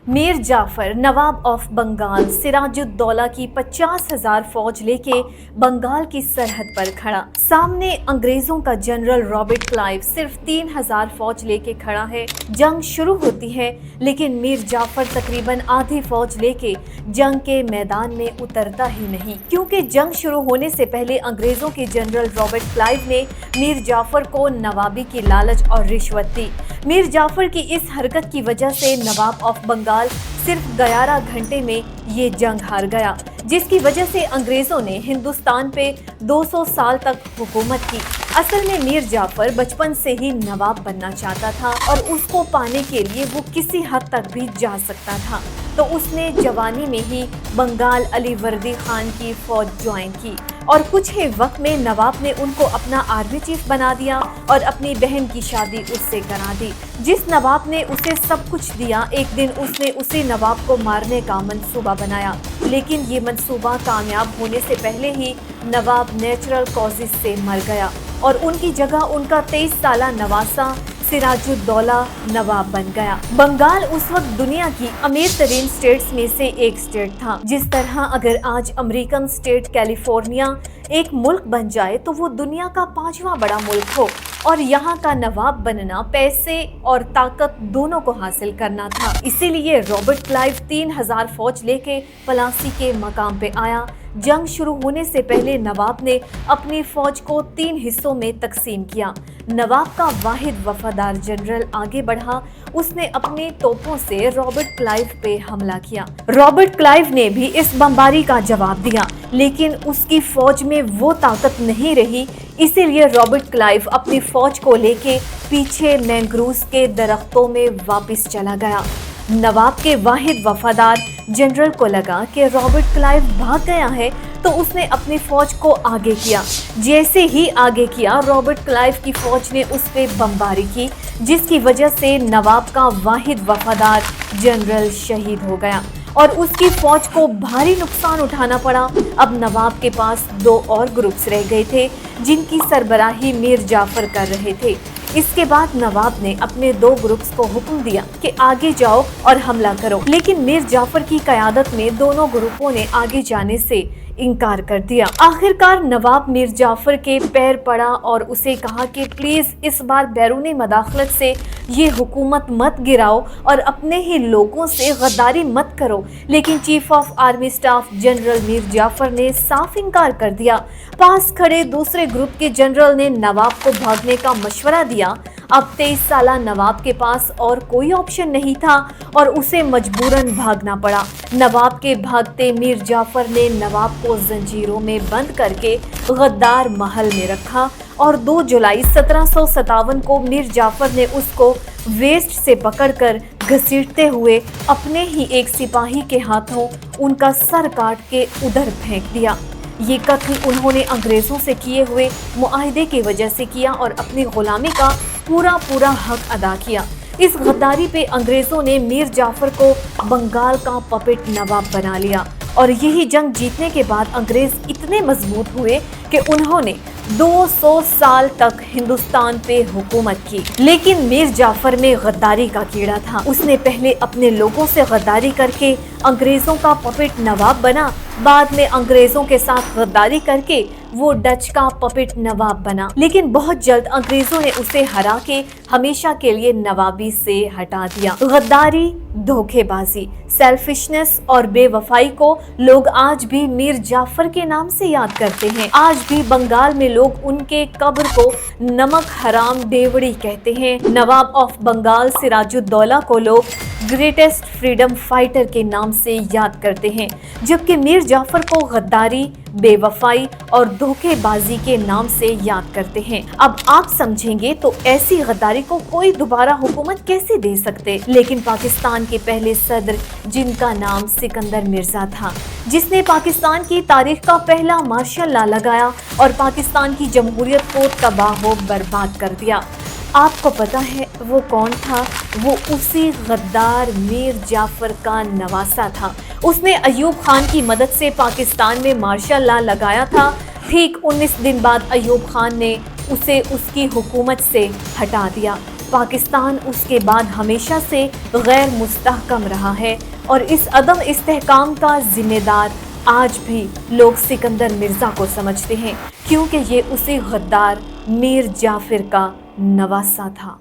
मीर जाफर नवाब of Bengal Siraj-ud-Daulah की 50,000 फौज लेके बंगाल की सरहद पर खड़ा। सामने अंग्रेजों का जनरल रॉबर्ट क्लाइव सिर्फ 3,000 फौज लेके खड़ा है। जंग शुरू होती है लेकिन मीर जाफर तकरीबन आधी फौज लेके जंग के मैदान में उतरता ही नहीं, क्योंकि जंग शुरू होने से पहले अंग्रेजों के जनरल रॉबर्ट क्लाइव ने मीर जाफर को नवाबी की लालच और रिश्वत दी। मीर जाफर की इस हरकत की वजह से नवाब ऑफ बंगाल सिर्फ 11 घंटे में ये जंग हार गया, जिसकी वजह से अंग्रेजों ने हिंदुस्तान पे 200 साल तक हुकूमत की। असल में मीर जाफर बचपन से ही नवाब बनना चाहता था और उसको पाने के लिए वो किसी हद तक भी जा सकता था, तो उसने जवानी में ही बंगाल अली वर्दी खान की फौज ज्वाइन की और कुछ ही वक्त में नवाब ने उनको अपना आर्मी चीफ बना दिया और अपनी बहन की शादी उससे करा दी। जिस नवाब ने उसे सब कुछ दिया, एक दिन उसने उसी नवाब को मारने का मंसूबा बनाया, लेकिन ये मंसूबा कामयाब होने से पहले ही नवाब नेचुरल कॉजेस से मर गया और उनकी जगह उनका 23 साला नवासा सिराजुद्दौला नवाब बन गया। बंगाल उस वक्त दुनिया की अमीर तरीन स्टेट्स में से एक स्टेट था। जिस तरह अगर आज अमेरिकन स्टेट कैलिफोर्निया एक मुल्क बन जाए तो वो दुनिया का 5वां बड़ा मुल्क हो, और यहाँ का नवाब बनना पैसे और ताकत दोनों को हासिल करना था। इसीलिए रॉबर्ट क्लाइव 3,000 फौज लेके पलासी के मकाम पे आया। जंग शुरू होने से पहले नवाब ने अपनी फौज को 3 हिस्सों में तकसीम किया। नवाब का वाहिद वफादार जनरल आगे बढ़ा। उसने अपनी तोपों से रॉबर्ट क्लाइव पे हमला किया। रॉबर्ट क्लाइव ने भी इस बमबारी का जवाब दिया, लेकिन उसकी फौज में वो ताकत नहीं रही। इसीलिए रॉबर्ट क्लाइव अपनी फौज को लेके पीछे मैंग्रोव्स के दरख्तों में वापस चला गया। नवाब के वाहिद वफादार जनरल को लगा कि रॉबर्ट क्लाइव भाग गया है, तो उसने अपनी फौज को आगे किया। जैसे ही आगे किया, रॉबर्ट क्लाइव की फौज ने उस पे बमबारी की, जिसकी वजह से नवाब का वाहिद वफादार जनरल शहीद हो गया और उसकी फौज को भारी नुकसान उठाना पड़ा। अब नवाब के पास 2 और ग्रुप्स रह गए थे, जिनकी सरबराही मीर जाफर कर रहे थे। इसके बाद नवाब ने अपने 2 ग्रुप्स को हुक्म दिया कि आगे जाओ और हमला करो, लेकिन मीर जाफर की क़यादत में दोनों ग्रुपों ने आगे जाने से इनकार कर दिया। आखिरकार नवाब मीर जाफर के पैर पड़ा और उसे कहा कि प्लीज इस बार बैरूनी मदाखलत से ये हुकूमत मत गिराओ और अपने ही लोगों से गद्दारी मत करो। लेकिन chief of army staff general Mir Jafar ने साफ इनकार कर दिया। पास खड़े दूसरे ग्रुप के जनरल ने नवाब को भागने का मशवरा दिया। अब 23 साला नवाब के पास और कोई ऑप्शन नहीं था और उसे मजबूरन भागना पड़ा। नवाब के भागते मीर जाफर ने नवाब को जंजीरों में बंद करके गद्दार महल में रखा और 2 जुलाई 1757 को मीर जाफर ने उसको वेस्ट से पकड़कर घसीटते हुए अपने ही एक सिपाही के हाथों उनका सर काट के उधर फेंक दिया। ये कत्ल उन्होंने अंग्रेजों से किए हुए मुआहदे की वजह से किया और अपनी गुलामी का पूरा हक अदा किया। इस गद्दारी पे अंग्रेजों ने मीर जाफर को बंगाल का पपेट नवाब बना लिया और यही जंग जीतने के बाद अंग्रेज इतने मजबूत हुए कि उन्होंने 200 साल तक हिंदुस्तान पे हुकूमत की। लेकिन मीर जाफर में गद्दारी का कीड़ा था। उसने पहले अपने लोगों से गद्दारी करके अंग्रेजों का पपेट नवाब बना, बाद में अंग्रेजों के साथ गद्दारी करके वो डच का पपेट नवाब बना। लेकिन बहुत जल्द अंग्रेजों ने उसे हरा के हमेशा के लिए नवाबी से हटा दिया। गद्दारी, धोखेबाजी, सेल्फिशनेस और बेवफाई को लोग आज भी मीर जाफर के नाम से याद करते हैं। आज भी बंगाल में लोग उनके कब्र को नमक हराम देवड़ी कहते हैं। नवाब ऑफ बंगाल सिराजुद्दौला को लोग ग्रेटेस्ट फ्रीडम फाइटर के नाम से याद करते हैं, जबकि मीर जाफर को गद्दारी, बेवफाई और धोखेबाजी के नाम से याद करते हैं। अब आप समझेंगे तो ऐसी गद्दारी को कोई दोबारा हुकूमत कैसे दे सकते। लेकिन पाकिस्तान के पहले सदर, जिनका नाम सिकंदर मिर्जा था, जिसने पाकिस्तान की तारीख का पहला मार्शल लॉ लगाया और पाकिस्तान की जमहूरियत को तबाह व बर्बाद कर दिया, आपको पता है वो कौन था? वो उसी गद्दार मीर जाफर का नवासा था। उसने अयूब खान की मदद से पाकिस्तान में मार्शल लॉ लगाया था। ठीक 19 दिन बाद अयूब खान ने उसे उसकी हुकूमत से हटा दिया। پاکستان اس کے بعد ہمیشہ سے غیر مستحکم رہا ہے اور اس عدم استحکام کا ذمہ دار آج بھی لوگ سکندر مرزا کو سمجھتے ہیں، کیونکہ یہ اسی غدار میر جعفر کا نواسہ تھا۔